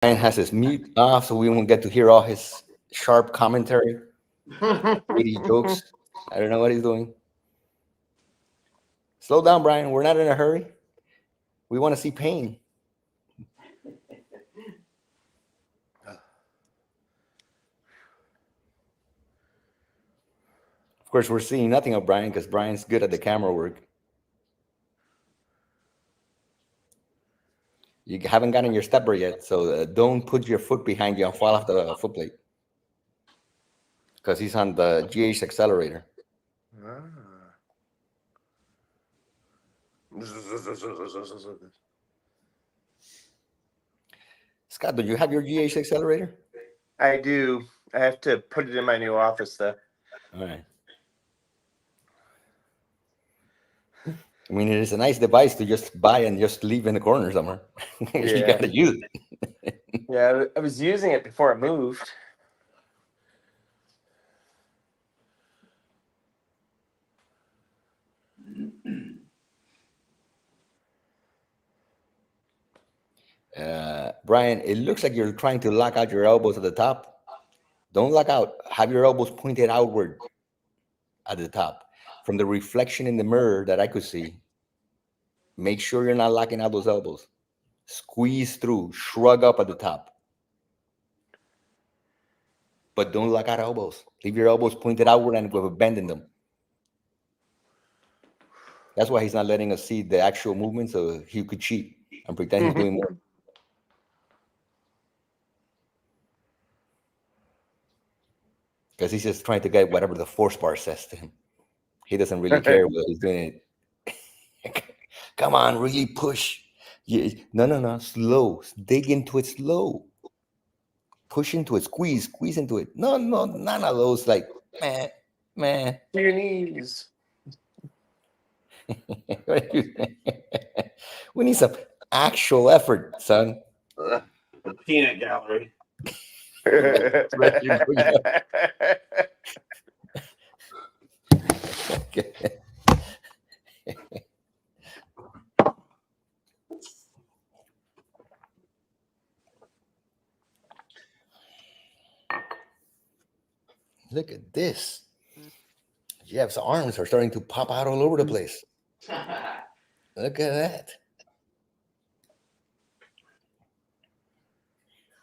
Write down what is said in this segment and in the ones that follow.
Brian has his mute off, so we won't get to hear all his sharp commentary, witty jokes. I don't know what he's doing. Slow down, Brian. We're not in a hurry. We want to see pain. Of course, we're seeing nothing of Brian because Brian's good at the camera work. You haven't gotten your stepper yet, so don't put your foot behind you and fall off the foot plate because he's on the GH accelerator. Scott, do you have your GH accelerator? I do. I have to put it in my new office, though. All right. I mean, it is a nice device to just buy and just leave in the corner somewhere. You got to use it. Yeah, I was using it before I moved. Brian, it looks like you're trying to lock out your elbows at the top. Don't lock out. Have your elbows pointed outward at the top. From the reflection in the mirror that I could see, make sure you're not locking out those elbows. Squeeze through, shrug up at the top. But don't lock out elbows. Leave your elbows pointed outward and with a bend in them. That's why he's not letting us see the actual movement, so he could cheat and pretend he's doing more. Because he's just trying to get whatever the force bar says to him. He doesn't really care whether he's doing it. Come on, really push. No. Slow. Dig into it slow. Push into it. Squeeze into it. No, none of those like, man. To your knees. We need some actual effort, son. The peanut gallery. Look at this. Jeff's arms are starting to pop out all over the place. Look at that.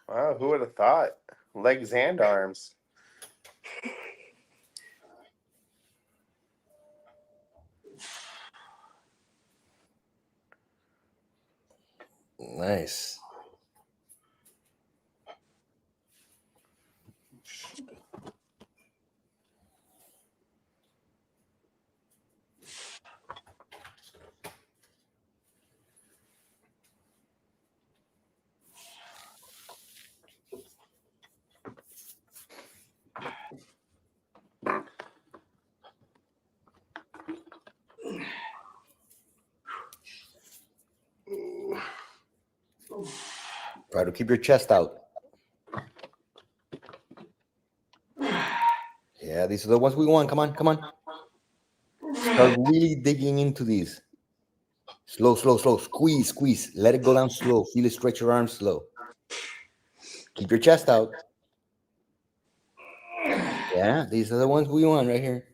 Wow, who would have thought? Legs and arms. Nice. Try to keep your chest out. Yeah, these are the ones we want. Come on. Start really digging into these. Slow. Squeeze. Let it go down slow. Feel it stretch your arms slow. Keep your chest out. Yeah, these are the ones we want right here.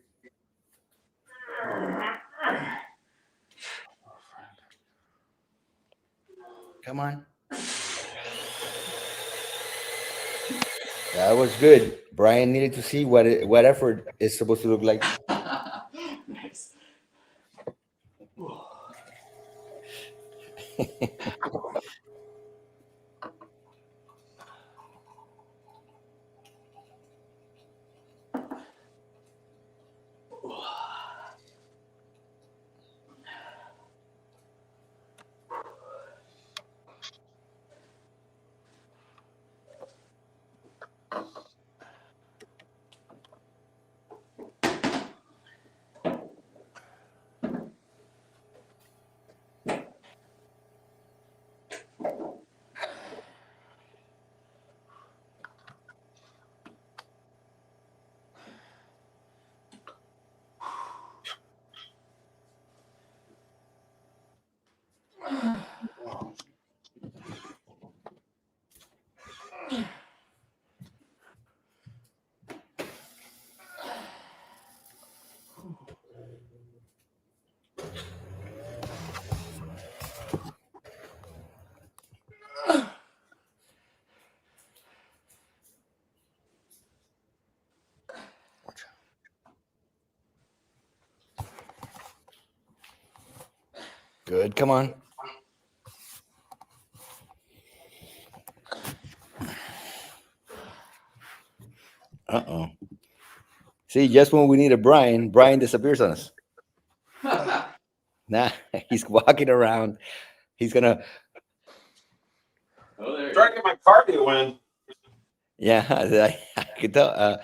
Come on. That was good. Brian needed to see what effort is supposed to look like. Nice. Good. Come on. Uh-oh. See, just when we needed Brian, Brian disappears on us. Nah, he's walking around. He's gonna. Oh, there. Trying to get my cardio in. Yeah, I could tell.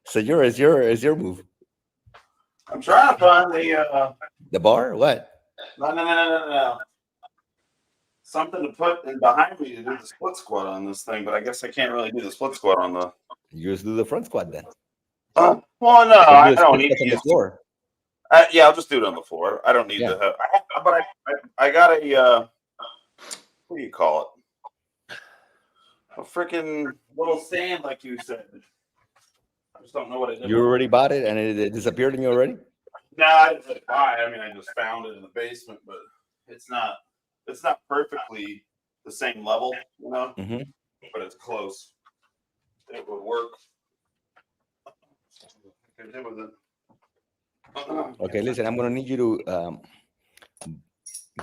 So is your move. I'm trying to find The bar? What? no. Something to put in behind me to do the split squat on this thing, but I guess I can't really do the split squat on the. You just do the front squat then. Well, no, Or do I the don't split need squats to on the use. floor. Yeah, I'll just do it on the floor. I don't need Yeah. to have. But I got a. What do you call it? A freaking little stand, like you said. I just don't know what it is. You already bought it and it disappeared on you already? No, I didn't buy it. I mean, I just found it in the basement, but it's not perfectly the same level, you know. Mm-hmm. But it's close. It would work. Okay, listen, I'm gonna need you to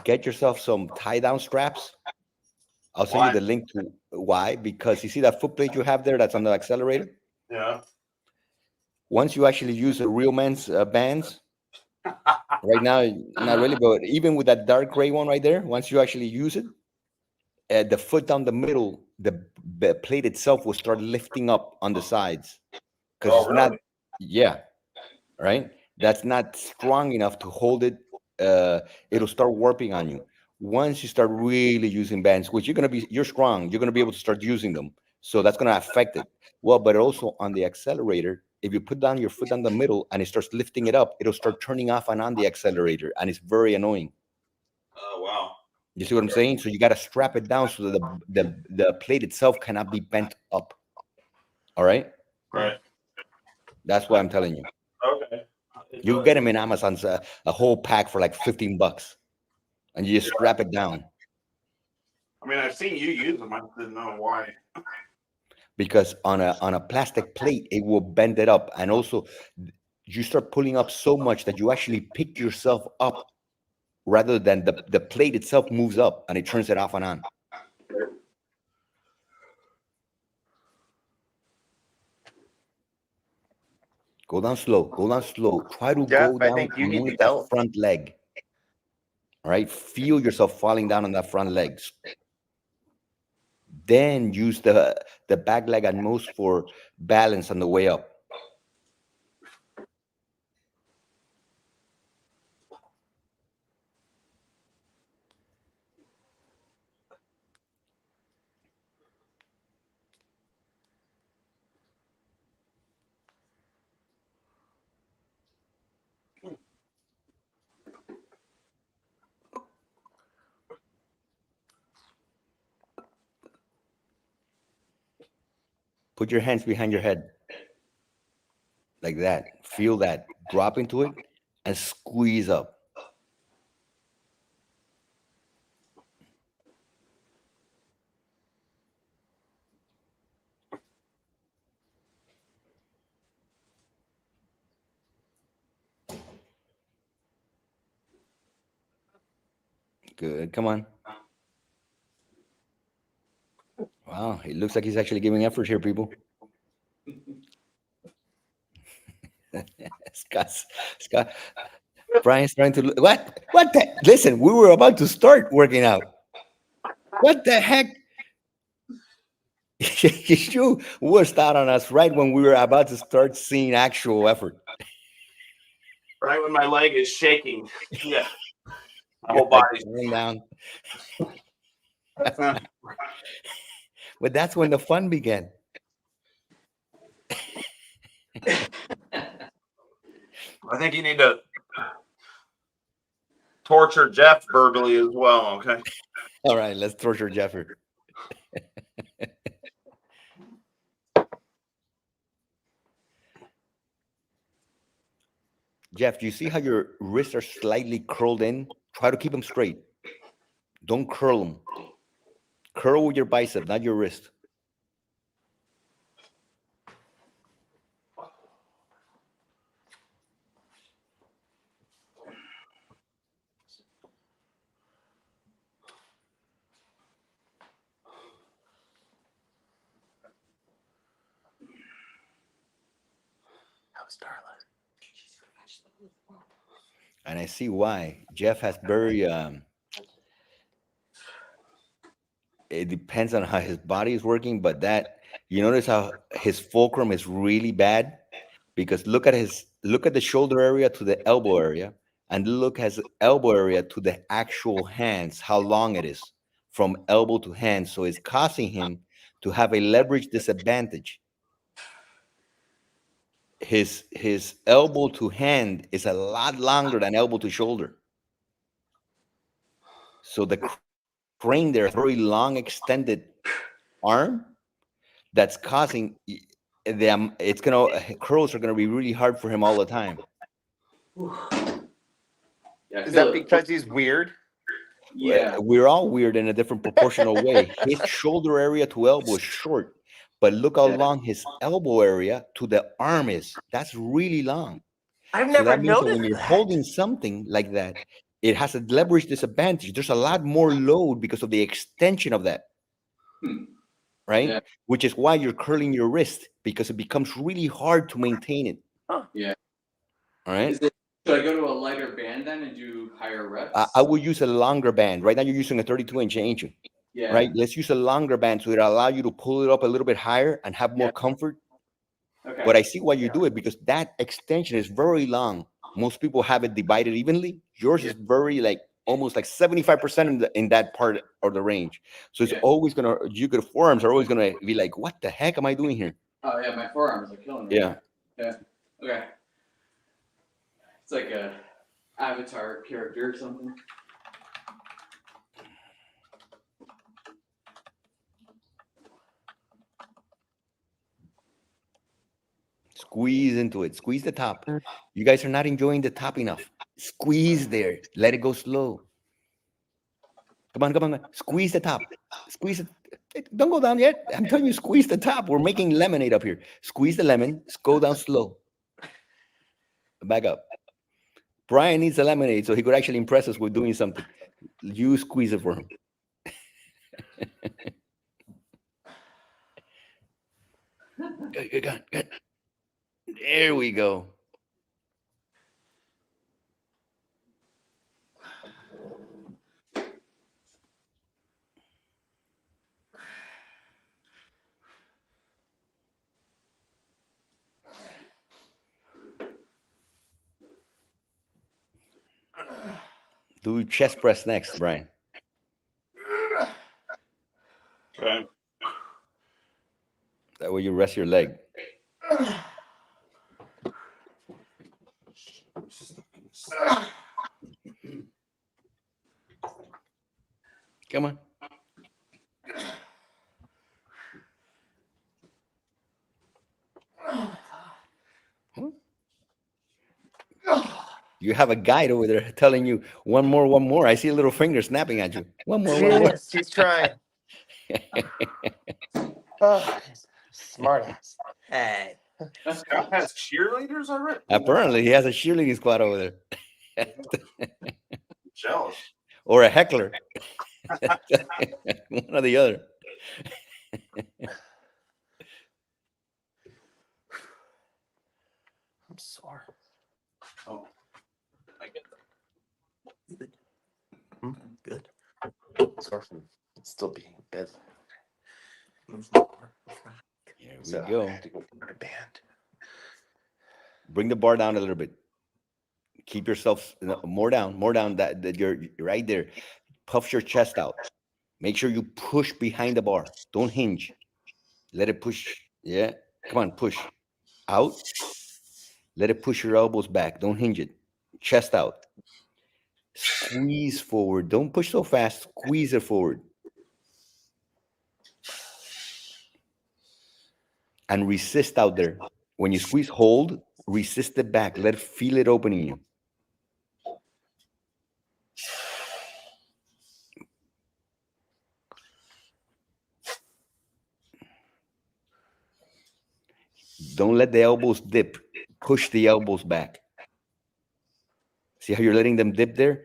get yourself some tie-down straps. I'll send you the link to why, because you see that foot plate you have there that's on the accelerator? Yeah. Once you actually use a real man's bands, right now, not really, but even with that dark gray one right there, once you actually use it, the foot down the middle, the plate itself will start lifting up on the sides. Because it's not, yeah, right? That's not strong enough to hold it. It'll start warping on you. Once you start really using bands, which you're strong, you're gonna be able to start using them. So that's gonna affect it. Well, but also on the accelerator, if you put down your foot down the middle and it starts lifting it up, it'll start turning off and on the accelerator, and it's very annoying. Oh wow. You see what I'm saying? So you got to strap it down so that the plate itself cannot be bent up. All right? Right. That's what I'm telling you. Okay. You get them in Amazon's a whole pack for like $15, and you just strap it down. I mean, I've seen you use them. I didn't know why. Because on a plastic plate, it will bend it up, and also you start pulling up so much that you actually pick yourself up rather than the plate itself moves up and it turns it off and on. Go down slow. Go down slow. Try to Jeff, go I down think you need only the the belt. front leg. All right. Feel yourself falling down on that front leg. Then use the back leg at most for balance on the way up. Put your hands behind your head. Like that. Feel that. Drop into it and squeeze up. Good. Come on. Wow. It looks like he's actually giving effort here, people. Scott. Brian's trying to what? What the? Listen, we were about to start working out. What the heck? You worked out on us right when we were about to start seeing actual effort. Right when my leg is shaking. Yeah. My whole body. Down. But that's when the fun began. I think you need to torture Jeff verbally as well, okay? All right, let's torture Jeffrey. Jeff, do you see how your wrists are slightly curled in? Try to keep them straight. Don't curl them. Curl with your bicep, not your wrist. How's Darla? And I see why. Jeff has very it depends on how his body is working, but that you notice how his fulcrum is really bad because look at the shoulder area to the elbow area, and look at his elbow area to the actual hands, how long it is from elbow to hand. So it's causing him to have a leverage disadvantage. His elbow to hand is a lot longer than elbow to shoulder. So the crane there is a very long extended arm that's causing them. It's gonna curls are gonna be really hard for him all the time. Yeah, I Is feel that it. because he's weird? Yeah. We're all weird in a different proportional way. His shoulder area to elbow is short, but look how Yeah. long his elbow area to the arm is. That's really long. I've So never that means that when noticed you're that. holding something like that, it has a leverage disadvantage. There's a lot more load because of the extension of that, right? Yeah. Which is why you're curling your wrist because it becomes really hard to maintain it. Yeah. All right. Is it, should I go to a lighter band then and do higher reps? I would use a longer band. Right now, you're using a 32-inch, ain't you? Yeah. Right. Let's use a longer band so it'll allow you to pull it up a little bit higher and have more comfort. Okay. But I see why you do it because that extension is very long. Most people have it divided evenly. Yours is very like almost like 75% in that part of the range. So it's always gonna your forearms are always gonna be like, what the heck am I doing here? Oh yeah, my forearms are killing me. Yeah. Yeah. Okay. It's like a avatar character or something. Squeeze into it. Squeeze the top. You guys are not enjoying the top enough. Squeeze there. Let it go slow. Come on, come on. Squeeze the top. Squeeze it. Don't go down yet. I'm telling you, squeeze the top. We're making lemonade up here. Squeeze the lemon. Go down slow. Back up. Brian needs a lemonade so he could actually impress us with doing something. You squeeze it for him. Good. There we go. Do chest press next, Brian. Okay. That way you rest your leg. Come on. You have a guide over there telling you one more. I see a little finger snapping at you. One more. Yes, she's trying. Oh, smart ass. Hey. Scott has cheerleaders already. Apparently, he has a cheerleading squad over there. Jealous. Or a heckler. One or the other. I'm sore. Oh, I get that. Good. Sore from still being in bed. Here we So go. I had to go to a band. Bring the bar down a little bit. Keep yourself more down. That you're right there. Puff your chest out. Make sure you push behind the bar. Don't hinge. Let it push. Yeah. Come on, push. Out. Let it push your elbows back. Don't hinge it. Chest out. Squeeze forward. Don't push so fast. Squeeze it forward. And resist out there. When you squeeze, hold Resist it back. Feel it opening you. Don't let the elbows dip. Push the elbows back. See how you're letting them dip there?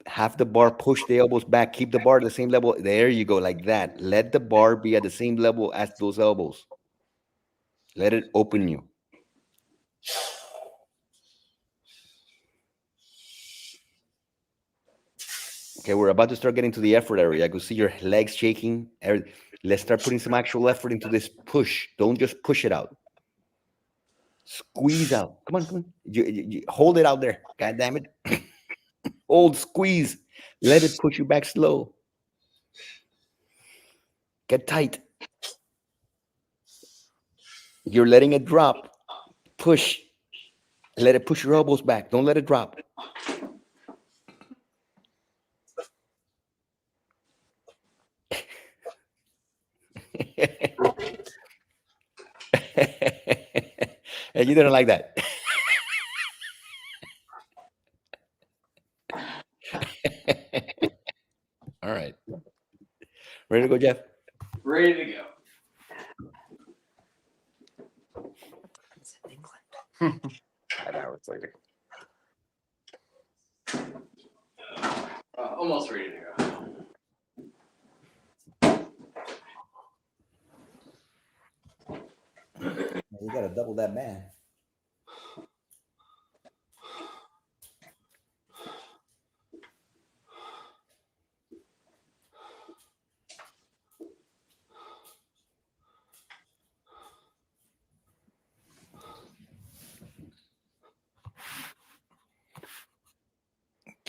Have the bar push the elbows back. Keep the bar at the same level. There you go, like that. Let the bar be at the same level as those elbows. Let it open you. Okay, we're about to start getting to the effort area. I could see your legs shaking. Let's start putting some actual effort into this push. Don't just push it out. Squeeze out. Come on, come on. You hold it out there. God damn it. Hold, squeeze. Let it push you back slow. Get tight. You're letting it drop. Push. Let it push your elbows back. Don't let it drop. And you didn't like that. All right. Ready to go, Jeff? Ready to go. It's in England. 5 hours later. Almost ready to go. You got to double that man.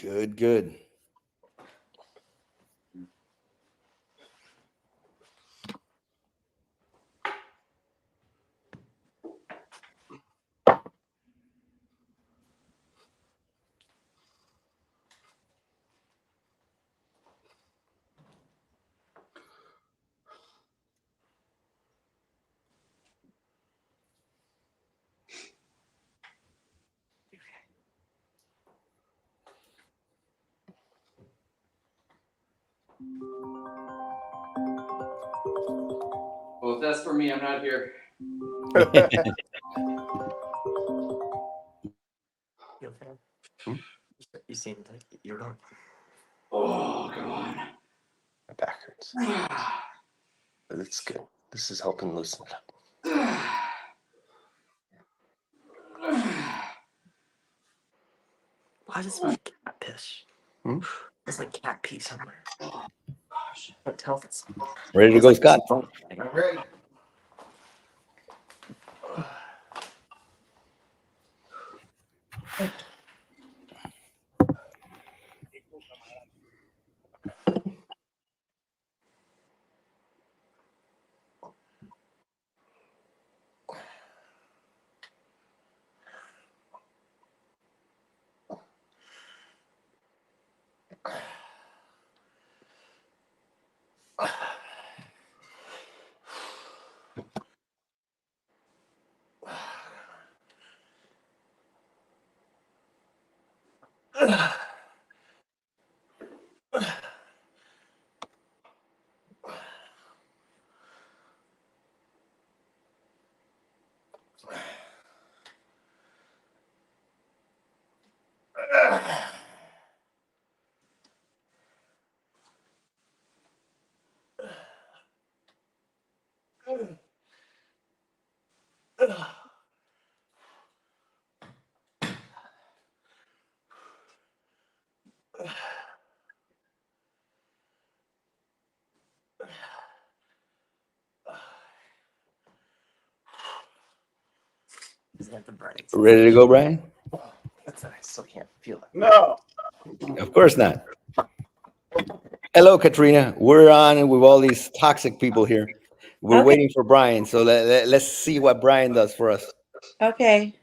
Good, good. Well, if that's for me, I'm not here. You okay? You seem like you're going. Oh, God. My back hurts. But it's good. This is helping loosen it up. Why does it smell like cat piss? It's like cat pee somewhere. Oh, gosh. Don't tell if it's Ready to go, Scott? Ready. Is that the burning? Ready to go, Brian? That's I still can't feel it. No. Of course not. Hello, Katrina. We're on with all these toxic people here. We're Okay. waiting for Brian. So let's see what Brian does for us. Okay.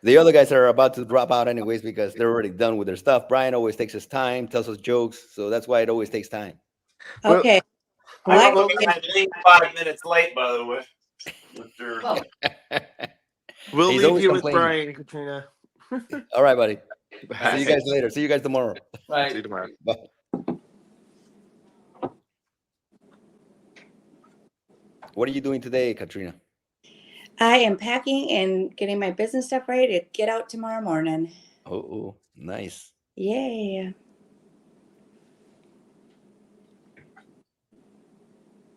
The other guys are about to drop out anyways because they're already done with their stuff. Brian always takes his time, tells us jokes. So that's why it always takes time. Okay. I'm Like- looking at 5 minutes late, by the way. Lifter. Oh, We'll He's leave always you with complaining. Brian, Katrina. All right, buddy. See you Okay. guys later. See you guys tomorrow. right. See you tomorrow. Bye. What are you doing today, Katrina? I am packing and getting my business stuff ready to get out tomorrow morning. Oh, nice. Yay.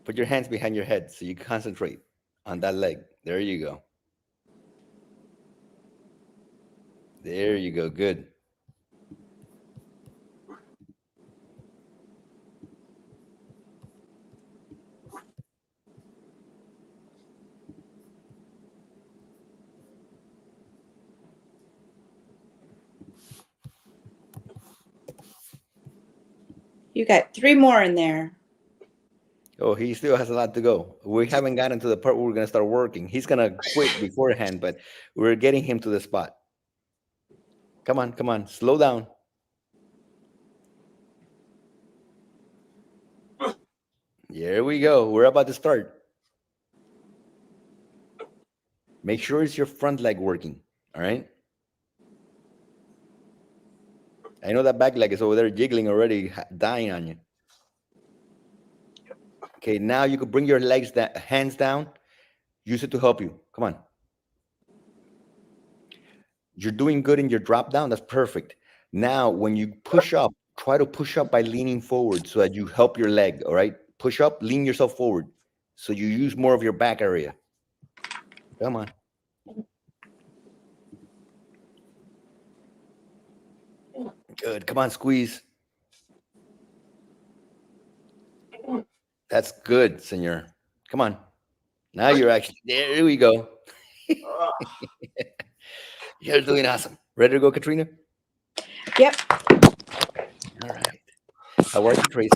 Put your hands behind your head so you concentrate on that leg. There you go. There you go. Good. You got 3 more in there. Oh, he still has a lot to go. We haven't gotten to the part where we're going to start working. He's going to quit beforehand, but we're getting him to the spot. Come on, come on. Slow down. Here we go. We're about to start. Make sure it's your front leg working. All right. I know that back leg is over there jiggling already, dying on you. Okay, now you could bring your legs, hands down. Use it to help you. Come on. You're doing good in your drop down. That's perfect. Now, when you push up, try to push up by leaning forward so that you help your leg. All right. Push up, lean yourself forward. So you use more of your back area. Come on. Good. Come on, squeeze. That's good, senor. Come on. Now you're actually, there we go. You're doing awesome. Ready to go, Katrina? Yep. All right. How are you, Tracy?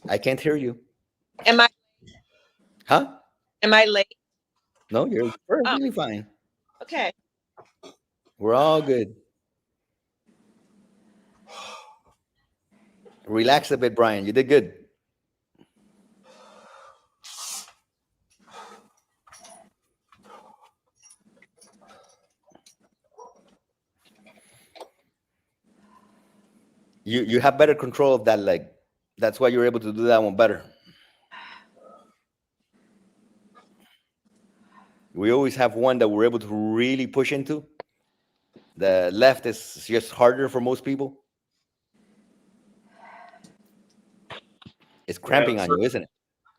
I can't hear you. Am I Huh? late? No, you're Oh, perfectly fine. okay. We're all good. Relax a bit, Brian. You did good. You have better control of that leg. That's why you're able to do that one better. We always have one that we're able to really push into. The left is just harder for most people. It's cramping on you, isn't it?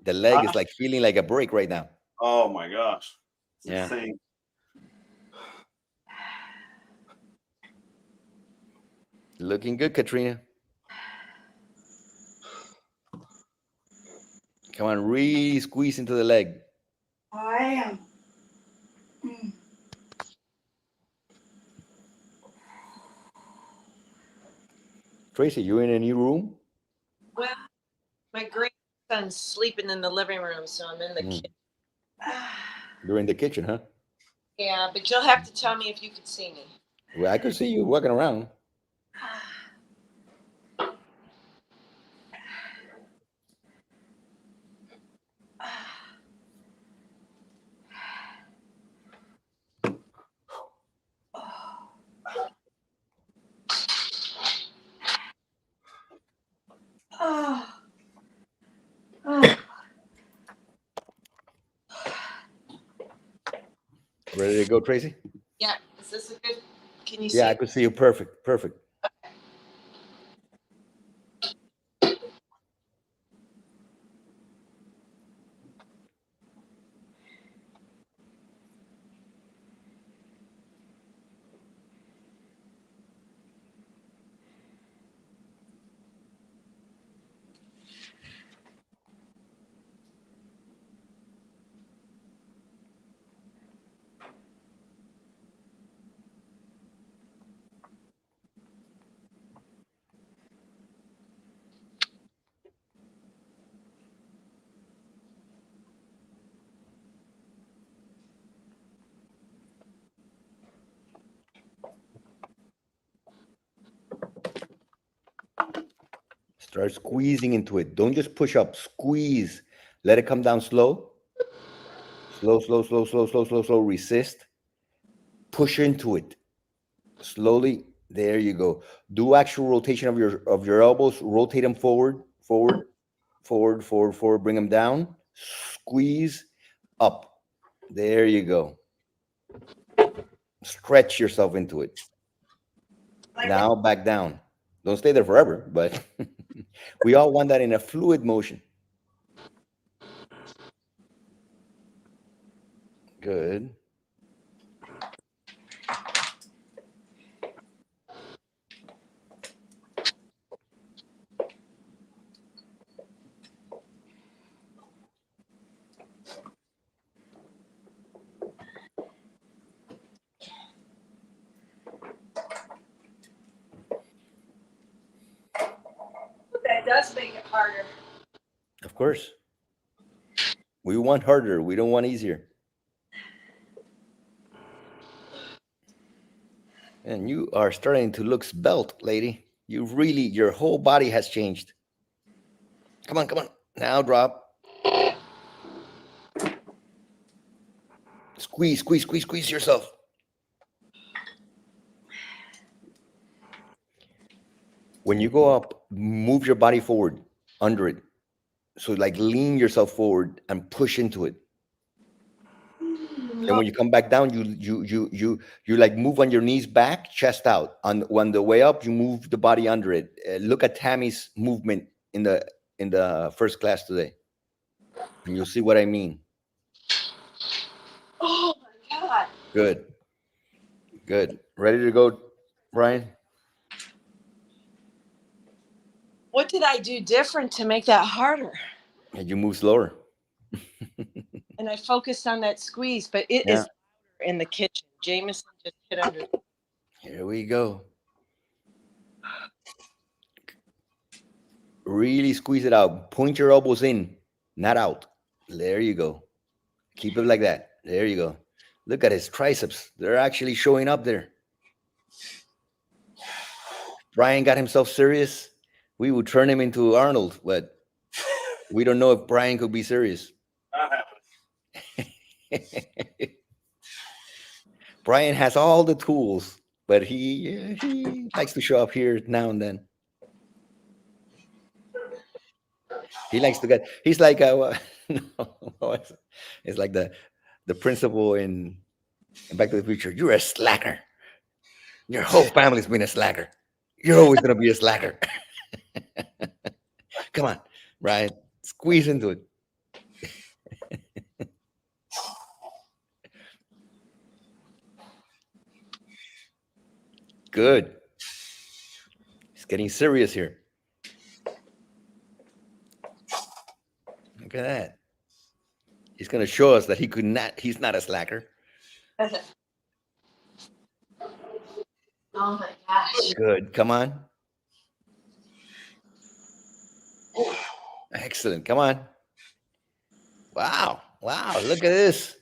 The leg is like feeling like a break right now. Oh my gosh. It's Yeah. insane. Looking good, Katrina. Come on, really squeeze into the leg. I am. Tracy, you in a new room? Well, my grandson's sleeping in the living room, so I'm in the kitchen. You're in the kitchen, huh? Yeah, but you'll have to tell me if you could see me. Well, I could see you walking around. Oh. Oh. Ready to go, Tracy? Yeah, is this a good? Can you Yeah, I see? could see you perfect. Perfect. Start squeezing into it. Don't just push up. Squeeze. Let it come down slow. Slow, slow, slow, slow, slow, slow, slow. Resist. Push into it. Slowly. There you go. Do actual rotation of your elbows. Rotate them forward, forward, forward, forward, forward. Bring them down. Squeeze up. There you go. Stretch yourself into it. Now back down. Don't stay there forever, but we all want that in a fluid motion. Good. That does make it harder. Of course. We want harder. We don't want easier. And you are starting to look svelte, lady. Your whole body has changed. Come on, come on. Now drop. Squeeze, squeeze, squeeze, squeeze yourself. When you go up, move your body forward, under it. So like lean yourself forward and push into it. Then when you come back down, you like move on your knees back, chest out. On the way up, you move the body under it. Look at Tammy's movement in the first class today, and you'll see what I mean. Oh my God. Good, good. Ready to go, Brian? What did I do different to make that harder? And you move slower. And I focused on that squeeze, but it is in the kitchen. Jameson just hit under. Here we go. Really squeeze it out. Point your elbows in, not out. There you go. Keep it like that. There you go. Look at his triceps. They're actually showing up there. Brian got himself serious. We would turn him into Arnold, but we don't know if Brian could be serious. Brian has all the tools, but he likes to show up here now and then. He likes to get. He's like it's like the principal in Back to the Future. You're a slacker. Your whole family's been a slacker. You're always gonna be a slacker. Come on, Brian, squeeze into it. Good. He's getting serious here. Look at that. He's going to show us that he's not a slacker. Oh my gosh. Good. Come on. Excellent. Come on. Wow. Wow. Look at this.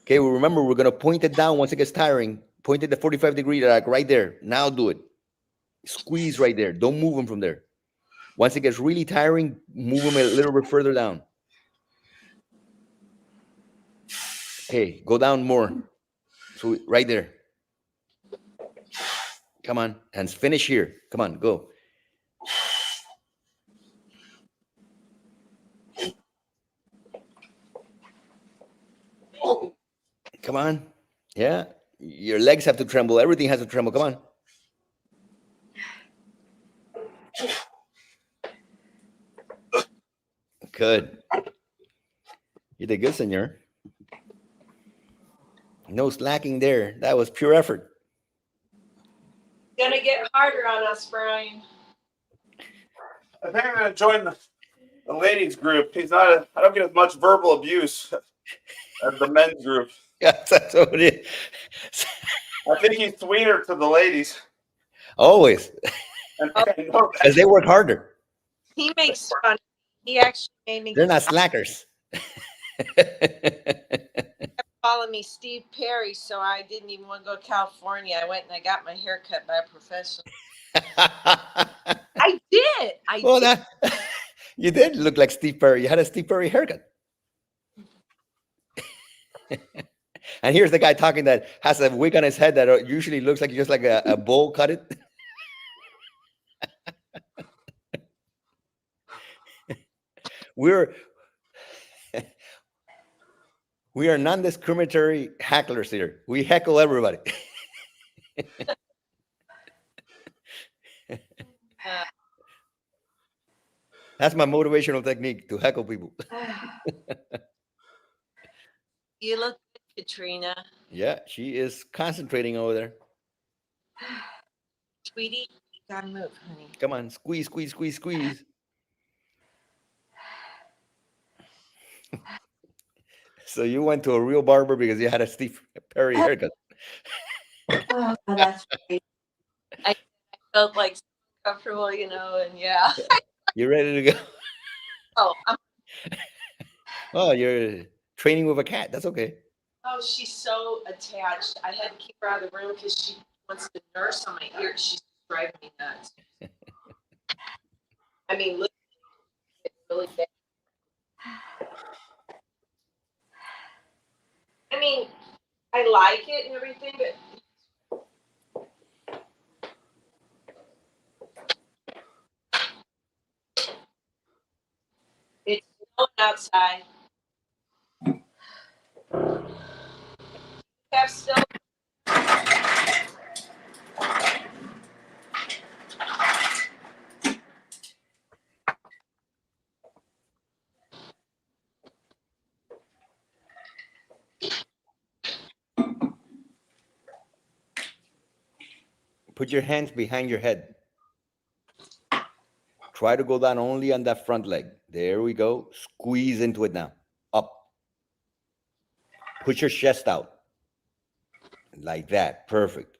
Okay. Well, remember, we're going to point it down once it gets tiring. Point it at 45-degree, like right there. Now do it. Squeeze right there. Don't move him from there. Once it gets really tiring, move him a little bit further down. Okay, go down more. So right there. Come on, and finish here. Come on, go. Come on. Yeah, your legs have to tremble. Everything has to tremble. Come on. Good. You did good, senor. No slacking there. That was pure effort. Gonna get harder on us, Brian. I think I'm gonna join the ladies group. I don't get as much verbal abuse as the men's group. Yeah, that's what it is. I think he's sweeter to the ladies. Always. And I know Because they work harder. He makes fun. He actually made me. They're not slackers. Calling me Steve Perry, so I didn't even want to go to California. I went and I got my hair cut by a professional. I did. Well, you did look like Steve Perry. You had a Steve Perry haircut. And here's the guy talking that has a wig on his head that usually looks like just like a bowl cut it. We're we are non-discriminatory hecklers here. We heckle everybody. That's my motivational technique, to heckle people. You look good, Katrina. Yeah, she is concentrating over there. Sweetie, you gotta move, honey. Come on, squeeze, squeeze, squeeze, squeeze. So you went to a real barber because you had a Steve Perry haircut. Oh, that's great. I felt like so comfortable, you know, and yeah. You ready to go? Oh, Oh, you're training with a cat. That's okay. oh, she's so attached. I had to keep her out of the room because she wants to nurse on my ear. She's driving me nuts. I mean, look, it's really bad. I mean, I like it and everything, but it's snowing outside. Have still. Put your hands behind your head. Try to go down only on that front leg. There we go. Squeeze into it now. Up. Push your chest out. Like that. Perfect.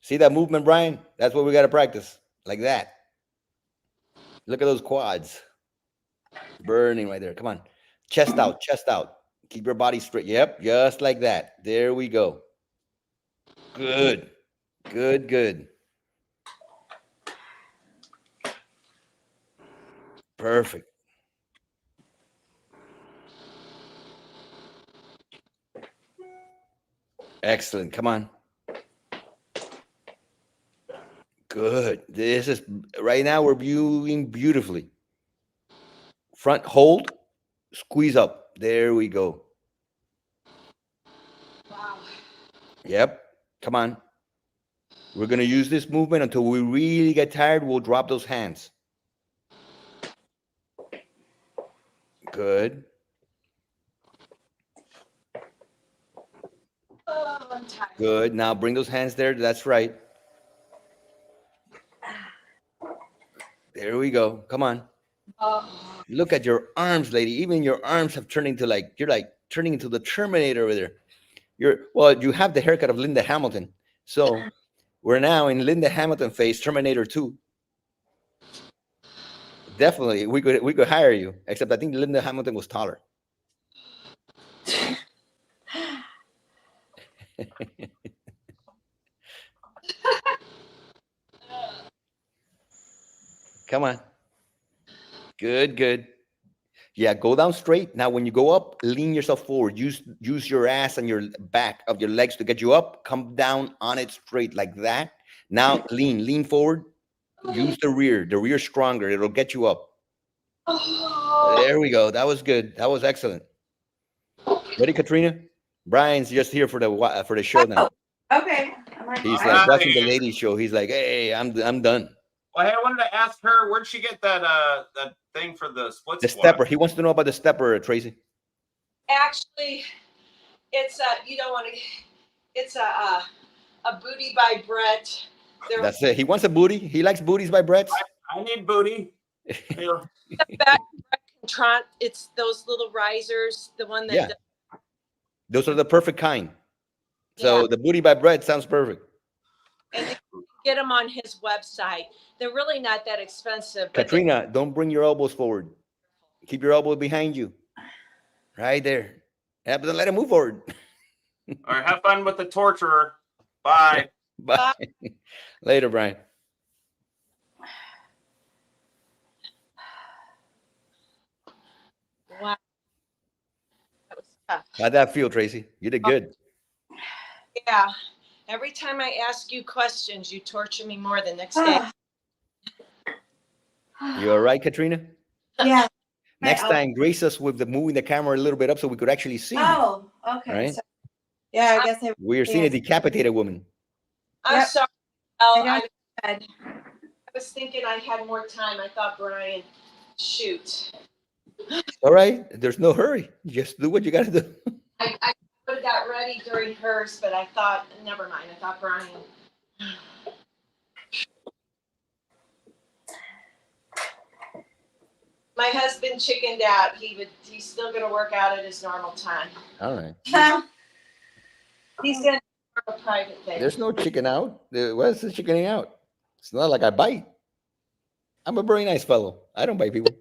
See that movement, Brian? That's what we got to practice. Like that. Look at those quads. Burning right there. Come on. Chest out, chest out. Keep your body straight. Yep, just like that. There we go. Good. Good, good. Perfect. Excellent. Come on. Good. This is right now we're viewing beautifully. Front hold, squeeze up. There we go. Wow. Yep. Come on. We're going to use this movement until we really get tired. We'll drop those hands. Good. Oh, I'm tired. Good. Now bring those hands there. That's right. There we go. Come on. Oh. Look at your arms, lady. Even your arms have turned into you're like turning into the Terminator over there. You have the haircut of Linda Hamilton. So we're now in Linda Hamilton phase, Terminator 2. Definitely, we could hire you. Except I think Linda Hamilton was taller. Come on. Good, good. Yeah, go down straight. Now, when you go up, lean yourself forward. Use your ass and your back of your legs to get you up. Come down on it straight like that. Now, lean forward. Use the rear. The rear stronger. It'll get you up. There we go. That was good. That was excellent. Ready, Katrina? Brian's just here for the show now. Okay. I'm like, He's I- like watching the ladies show. He's like, hey, I'm done. Well, hey, I wanted to ask her, where'd she get that thing for the split The squat? stepper. He wants to know about the stepper, Tracy. Actually, it's you don't want to. It's a booty by Brett. That's it. He wants a booty. He likes booties by Brett's. I need booty. The back Brett it's those little risers. The one that. Yeah. Those are the perfect kind. So the booty by Brett sounds perfect. And you can get them on his website. They're really not that expensive. But Katrina, don't bring your elbows forward. Keep your elbows behind you. Right there. Yeah, but don't let him move forward. All right, have fun with the torturer. Bye. Bye. Later, Brian. Wow. That was tough. How'd that feel, Tracy? You did good. Yeah. Every time I ask you questions, you torture me more the next day. You all right, Katrina? Yeah. Next time, grace us with the moving the camera a little bit up so we could actually see you. Oh, okay. Right? So, yeah, I guess We're seeing a decapitated woman. I'm Yep. sorry. I I don't. was thinking I had more time. I thought, Brian, shoot. All right. There's no hurry. Just do what you got to do. I would have got ready during hers, but I thought, never mind. I thought, Brian. My husband chickened out. He's still gonna work out at his normal time. All right. He's gonna do a private thing. There's no chicken out. What's the chickening out? It's not like I bite. I'm a very nice fellow. I don't bite people.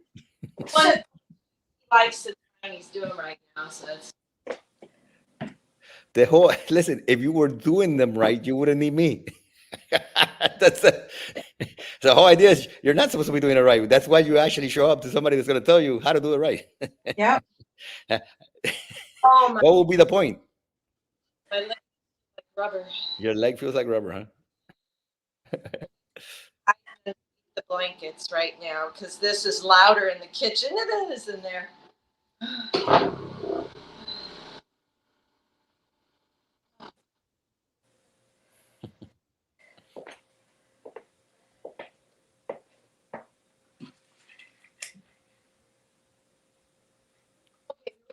One he likes the time he's doing right now, so it's The whole listen, if you were doing them right, you wouldn't need me. That's the whole idea is you're not supposed to be doing it right. That's why you actually show up to somebody that's going to tell you how to do it right. Yep. oh my, What will be the point? my leg is like rubber. Your leg feels like rubber, huh? I have the blankets right now because this is louder in the kitchen than it is in there.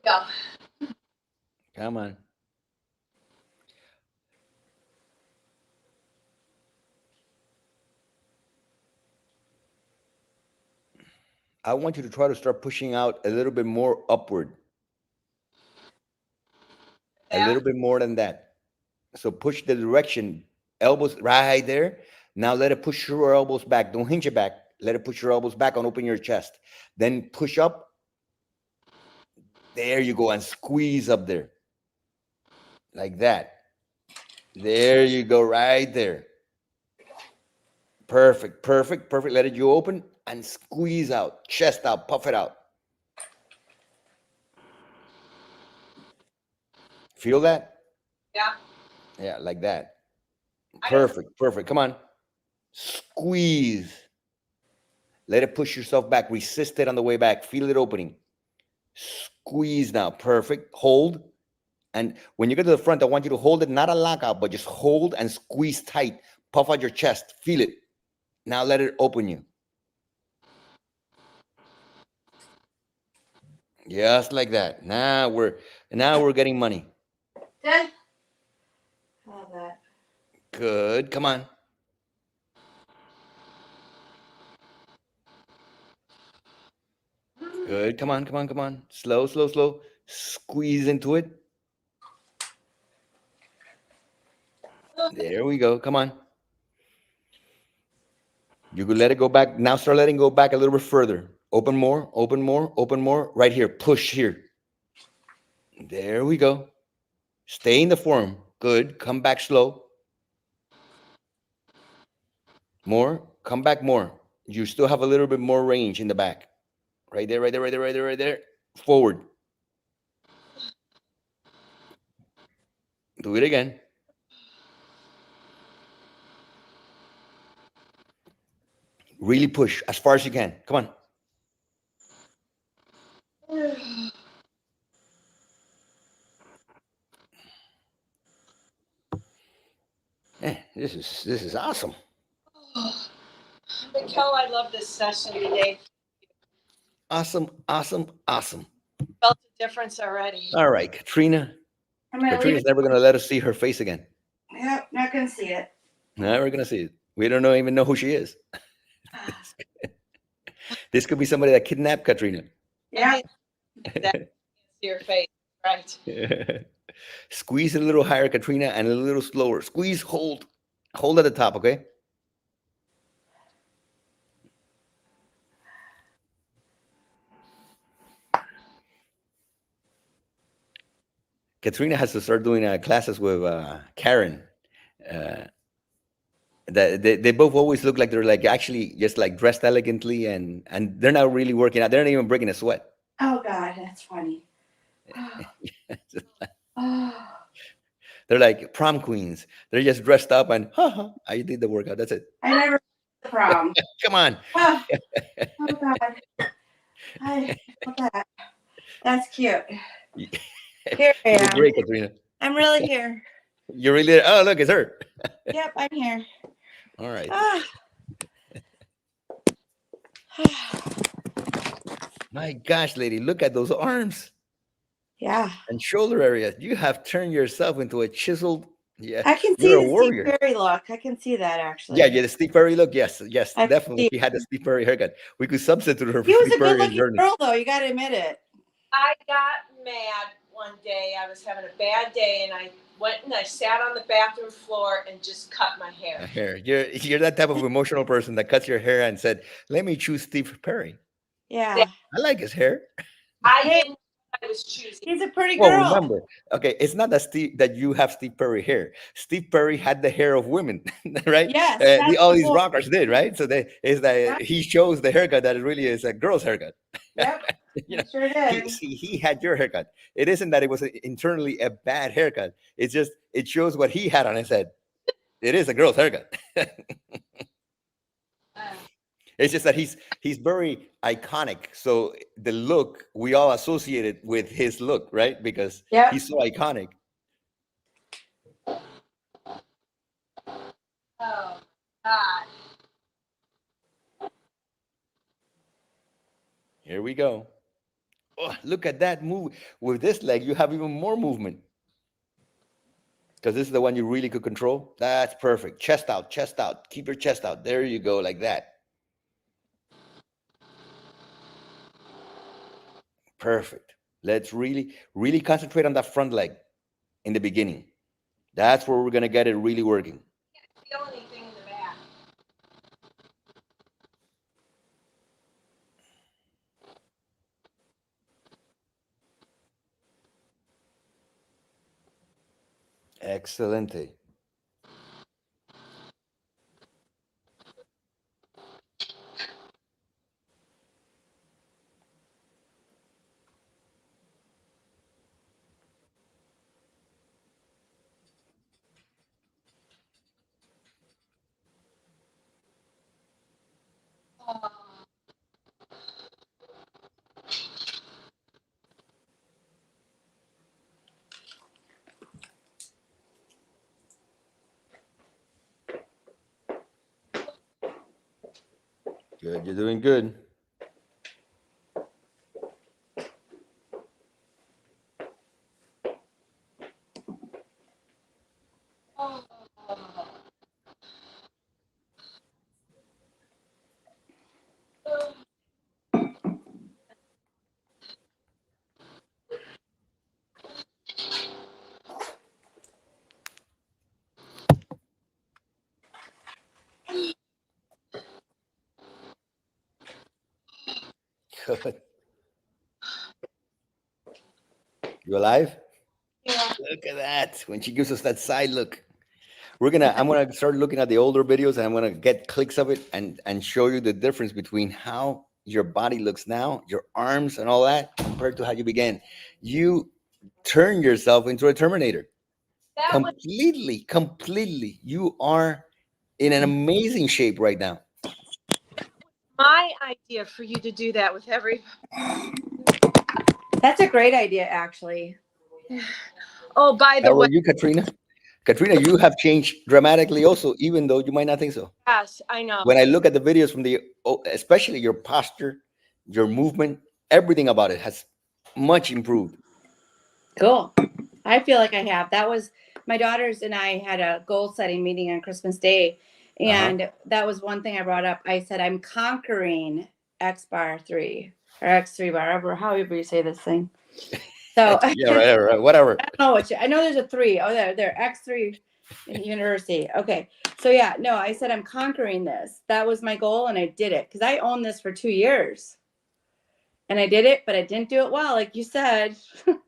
Go. Come on. I want you to try to start pushing out a little bit more upward. A Yeah. little bit more than that. So push the direction, elbows right there. Now let it push your elbows back. Don't hinge it back. Let it push your elbows back and open your chest. Then push up. There you go. And squeeze up there. Like that. There you go. Right there. Perfect. Perfect. Perfect. Let it you open and squeeze out. Chest out. Puff it out. Feel that? Yeah. Yeah, like that. Perfect. Perfect. Come on. Squeeze. Let it push yourself back. Resist it on the way back. Feel it opening. Squeeze now. Perfect. Hold. And when you get to the front, I want you to hold it, not a lockout, but just hold and squeeze tight. Puff out your chest. Feel it. Now let it open you. Just like that. Now we're getting money. Done. All that. Good. Come on. Good. Come on, come on, come on. Slow, slow, slow. Squeeze into it. There we go. Come on. You could let it go back. Now start letting it go back a little bit further. Open more, open more, open more. Right here. Push here. There we go. Stay in the form. Good. Come back slow. More. Come back more. You still have a little bit more range in the back. Right there, right there, right there, right there, right there. Forward. Do it again. Really push as far as you can. Come on. This is awesome. Mikkel, I love this session today. Awesome, awesome, awesome. Felt the difference already. All right, Katrina. I'm gonna leave Katrina's it. never going to let us see her face again. Yep, not gonna see it. Never going to see it. We don't even know who she is. This could be somebody that kidnapped Katrina. Yeah. That's your face, right? Squeeze it a little higher, Katrina, and a little slower. Squeeze, hold. Hold at the top, okay? Katrina has to start doing classes with Karen. They both always look like they're like actually just like dressed elegantly and they're not really working out. They're not even breaking a sweat. Oh God, that's funny. Oh, They're like prom queens. They're just dressed up and I did the workout. That's it. I never the prom. Come on. Oh, oh God. I love that. That's cute. You Here I did am. great, Katrina. I'm really here. You really, oh, look, it's her. Yep, I'm here. All right. Ah. My gosh, lady, look at those arms Yeah. and shoulder area. You have turned yourself into a chiseled, yeah, I can see you're a the Steve warrior. Perry look. I can see that actually. Yeah, the Steve Perry look. Yes, yes, I definitely. see. She had the Steve Perry haircut. We could substitute her for He was Steve a good Perry and looking Journey. girl though, you gotta admit it. I got mad one day. I was having a bad day, and I went and I sat on the bathroom floor and just cut my hair. Hair. You're that type of emotional person that cuts your hair and said, "Let me choose Steve Perry. Yeah. I like his hair." I Hey. didn't know what I was choosing. He's a pretty Well, girl. remember, okay, it's not that you have Steve Perry hair. Steve Perry had the hair of women, right? Yes, that's All the these point. rockers did, right? So he chose the haircut that really is a girl's haircut. Yep. You know, Sure did. he had your haircut. It isn't that it was internally a bad haircut. It's just it shows what he had on his head. It is a girl's haircut. It's just that he's very iconic. So the look we all associate it with his look, right? Because Yep. he's so iconic. Oh God! Here we go. Oh, look at that move. With this leg, you have even more movement. Because this is the one you really could control. That's perfect. Chest out, chest out. Keep your chest out. There you go, like that. Perfect. Let's really, really concentrate on that front leg in the beginning. That's where we're going to get it really working. I can't feel anything in the back. Excelente. Good. You're doing good. Good. You alive? Yeah. Look at that. When she gives us that side look. I'm gonna start looking at the older videos and I'm gonna get clicks of it and show you the difference between how your body looks now, your arms and all that, compared to how you began. You turn yourself into a Terminator. That was Completely. You are in an amazing shape right now. my idea for you to do that with every. That's a great idea, actually. Oh, by the How way, are you, Katrina? Katrina, you have changed dramatically also, even though you might not think so. yes, I know. When I look at the videos from especially your posture, your movement, everything about it has much improved. Cool. I feel like I have. That was my daughters and I had a goal setting meeting on Christmas Day. And that was one thing I brought up. I said, I'm conquering X bar 3 or X3 bar, however you say this thing. So Yeah, right, whatever. I don't know I know there's a 3. Oh, there, X3 University. Okay. So yeah, no, I said I'm conquering this. That was my goal and I did it because I owned this for 2 years. And I did it, but I didn't do it well, like you said.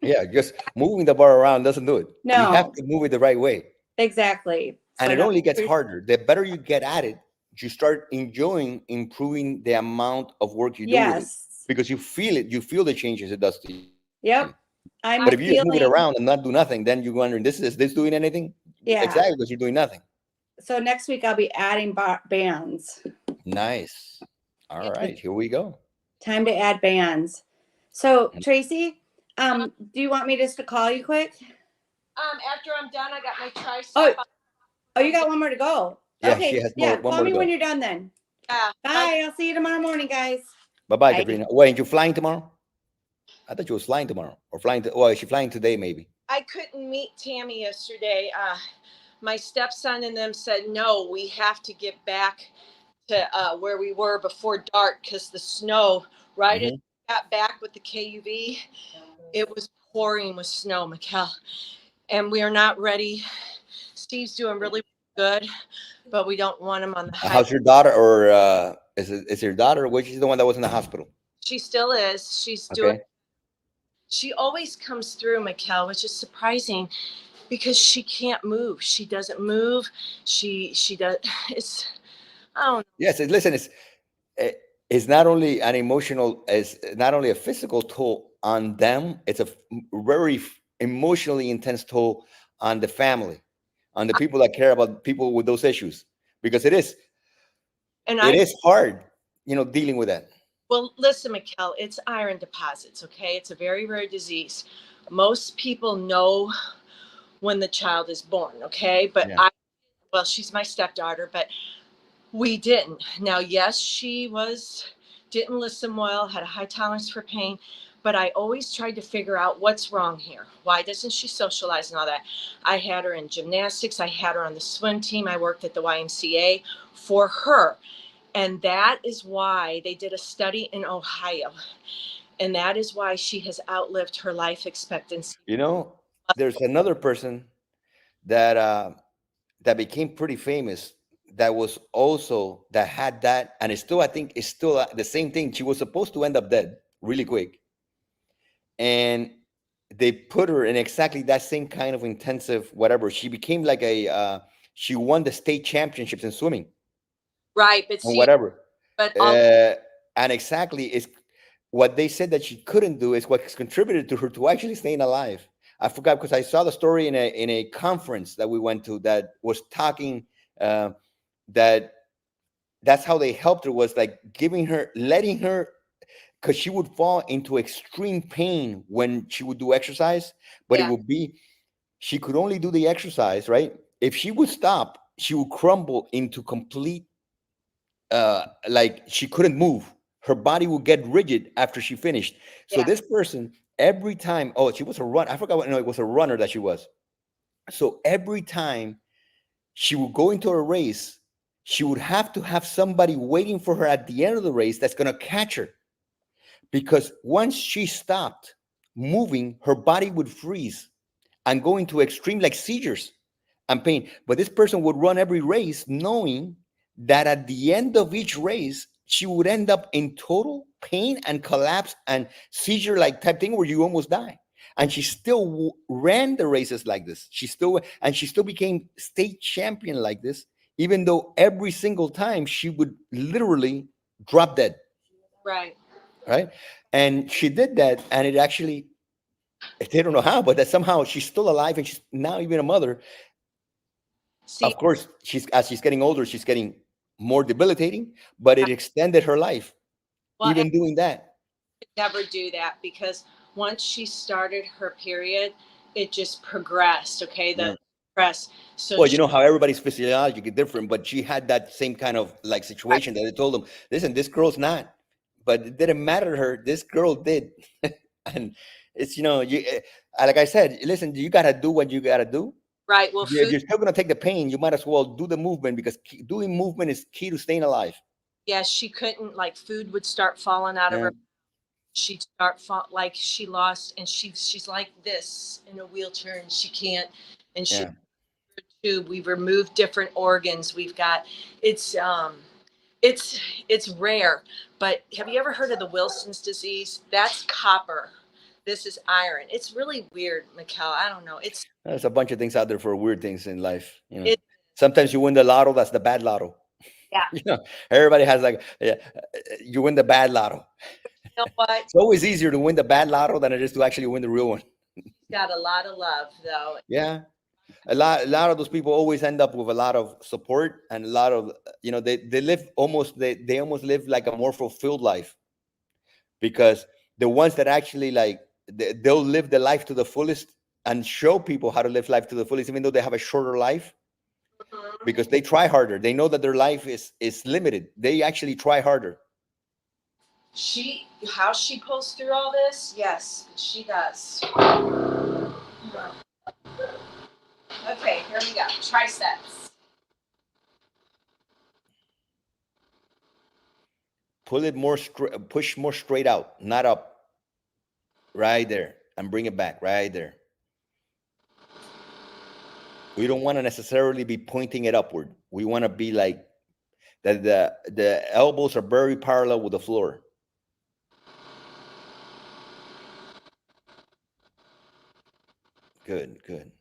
Yeah, just moving the bar around doesn't do it. No. You have to move it the right way. Exactly. And So it no, only gets harder. The better you get at it, you start enjoying improving the amount of work you do with it. yes. Because you feel it, you feel the changes it does to you. Yep. I'm But if you just move it feeling, around and not do nothing, then you're wondering, is this doing anything? yeah. Exactly, because you're doing nothing. So next week I'll be adding bands. Nice. All right, here we go. Time to add bands. So Tracy, do you want me just to call you quick? After I'm done, I got my tricep. Oh, you got one more to go. Yeah, Okay, she has yeah. one Call more me to when go. you're done then. Yeah. Bye. I'll see you tomorrow morning, guys. Bye-bye, Bye. Katrina. Wait, you flying tomorrow? I thought you was flying tomorrow. Or flying to, well, is she flying today, maybe? I couldn't meet Tammy yesterday. My stepson and them said, no, we have to get back to where we were before dark because the snow, right as we got back with the KUV, it was pouring with snow, Mikkel. And we are not ready. Steve's doing really good, but we don't want him on the highway. How's your daughter, or is your daughter, which is the one that was in the hospital? She still is. She's doing. She always comes through, Mikkel, which is surprising because she can't move. She doesn't move. She does. It's. I don't know. Yes, listen, it's not only an emotional, it's not only a physical toll on them, it's a very emotionally intense toll on the family, on the people that care about people with those issues, because it is hard, dealing with that. Well, listen, Mikkel, it's iron deposits, okay? It's a very rare disease. Most people know when the child is born, okay? But well, she's my stepdaughter, but we didn't. Now, yes, didn't listen well, had a high tolerance for pain, but I always tried to figure out what's wrong here. Why doesn't she socialize and all that? I had her in gymnastics. I had her on the swim team. I worked at the YMCA for her. And that is why they did a study in Ohio. And that is why she has outlived her life expectancy. There's another person that became pretty famous that was also, that had that, and it's still, I think it's still the same thing. She was supposed to end up dead really quick. And they put her in exactly that same kind of intensive whatever. She became like she won the state championships in swimming. Right, but and whatever. But and exactly is what they said that she couldn't do is what's contributed to her to actually staying alive. I forgot, because I saw the story in a conference that we went to that was talking that's how they helped her, was like letting her, because she would fall into extreme pain when she would do exercise, but it would be, she could only do the exercise, right? If she would stop, she would crumble into complete, like she couldn't move. Her body would get rigid after she finished. So this person, every time, she was a run. I forgot what, no, it was a runner that she was. So every time she would go into a race, she would have to have somebody waiting for her at the end of the race that's going to catch her. Because once she stopped moving, her body would freeze and go into extreme, like seizures and pain. But this person would run every race knowing that at the end of each race, she would end up in total pain and collapse and seizure like type thing where you almost die. And she still ran the races like this. She still became state champion like this, even though every single time she would literally drop dead. Right. And she did that, and it actually, they don't know how, but that somehow she's still alive, and she's now even a mother. Of course, as she's getting older, she's getting more debilitating, but it extended her life, even doing that. Never do that, because once she started her period, it just progressed. Okay, progress. So well, you know how everybody's physiology is different, but she had that same kind of like situation that they told them, listen, this girl's not, but it didn't matter to her. This girl did. And it's, like I said, listen, you got to do what you got to do. Right. Well, if you're still going to take the pain, you might as well do the movement, because doing movement is key to staying alive. Yeah, she couldn't, like, food would start falling out of her. She'd start like she lost, and she's like this in a wheelchair, and she can't, and we've removed different organs. We've got, it's rare, but have you ever heard of the Wilson's disease? That's copper. This is iron. It's really weird, Mikkel. I don't know. There's a bunch of things out there for weird things in life. Sometimes you win the lotto. That's the bad lotto. Yeah. Everybody has you win the bad lotto. You know what? It's always easier to win the bad lotto than it is to actually win the real one. got a lot of love, though. Yeah. A lot of those people always end up with a lot of support and a lot of, they live almost, they almost live like a more fulfilled life, because the ones that actually like, they'll live the life to the fullest and show people how to live life to the fullest, even though they have a shorter life, because they try harder. They know that their life is limited. They actually try harder. How she pulls through all this, yes, she does. Okay, here we go. Triceps. Pull it more straight, push more straight out, not up. Right there, and bring it back right there. We don't want to necessarily be pointing it upward. We want to be like that. The elbows are very parallel with the floor. Good, good.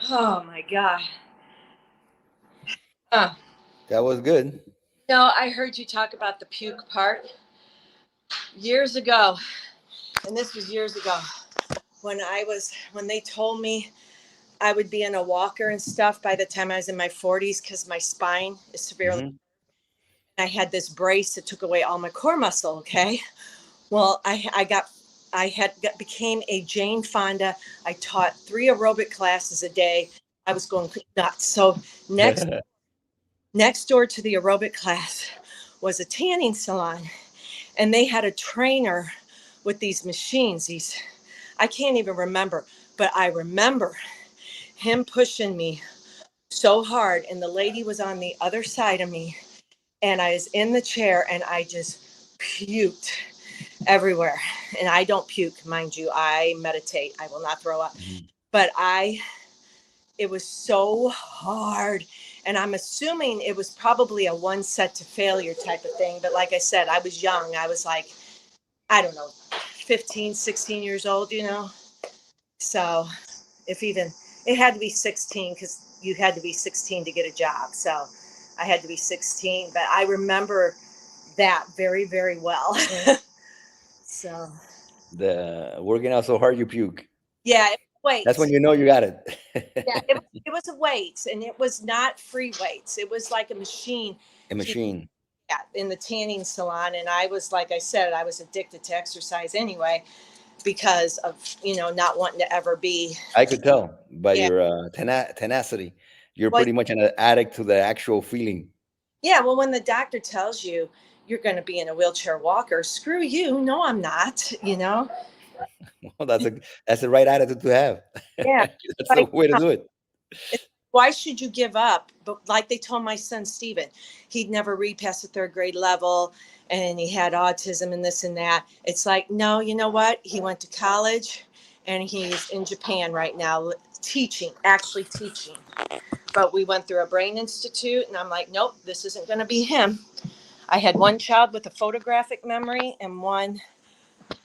Oh my God. That was good. No, I heard you talk about the puke part years ago, and this was years ago when they told me I would be in a walker and stuff by the time I was in my 40s because my spine is severely. Mhm. I had this brace that took away all my core muscle. Okay, well, became a Jane Fonda. I taught 3 aerobic classes a day. I was going nuts. So next door to the aerobic class was a tanning salon, and they had a trainer with these machines. I can't even remember, but I remember him pushing me so hard, and the lady was on the other side of me, and I was in the chair, and I just puked everywhere. And I don't puke, mind you. I meditate. I will not throw up. Mhm. But it was so hard. And I'm assuming it was probably a one set to failure type of thing. But like I said, I was young. I was like, I don't know, 15, 16 years old, So it had to be 16 because you had to be 16 to get a job. So I had to be 16. But I remember that very, very well. So. The working out so hard you puke. Yeah, it was That's when weights. you know you got it. Yeah, it was a weights, and it was not free weights. It was like a machine. A machine. Yeah, in the tanning salon, and I was, like I said, I was addicted to exercise anyway because of not wanting to ever be. I could tell by Yeah. your tenacity. You're Well, pretty much an addict to the actual feeling. yeah. Well, when the doctor tells you you're going to be in a wheelchair walker, screw you. No, I'm not. Well, that's the right attitude to have. Yeah. That's the way to do it. Why should you give up? But like they told my son Steven, he'd never read past the 3rd grade level, and he had autism and this and that. It's like, no, you know what? He went to college, and he's in Japan right now actually teaching. But we went through a brain institute, and I'm like, nope, this isn't going to be him. I had one child with a photographic memory and one,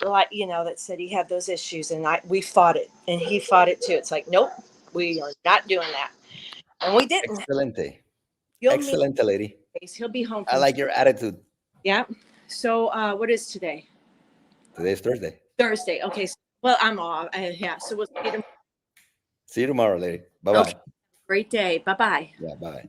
that said he had those issues, and we fought it, and he fought it too. It's like, nope, we are not doing that. And we didn't. Excelente. You'll meet Excelente, lady. He'll be home. I like your attitude. Yeah. So what is today? Today's Thursday. Thursday. Okay. Well, I'm off. Yeah. So we'll see him. See you tomorrow, lady. Bye bye. Okay. Great day. Bye bye. Yeah, bye.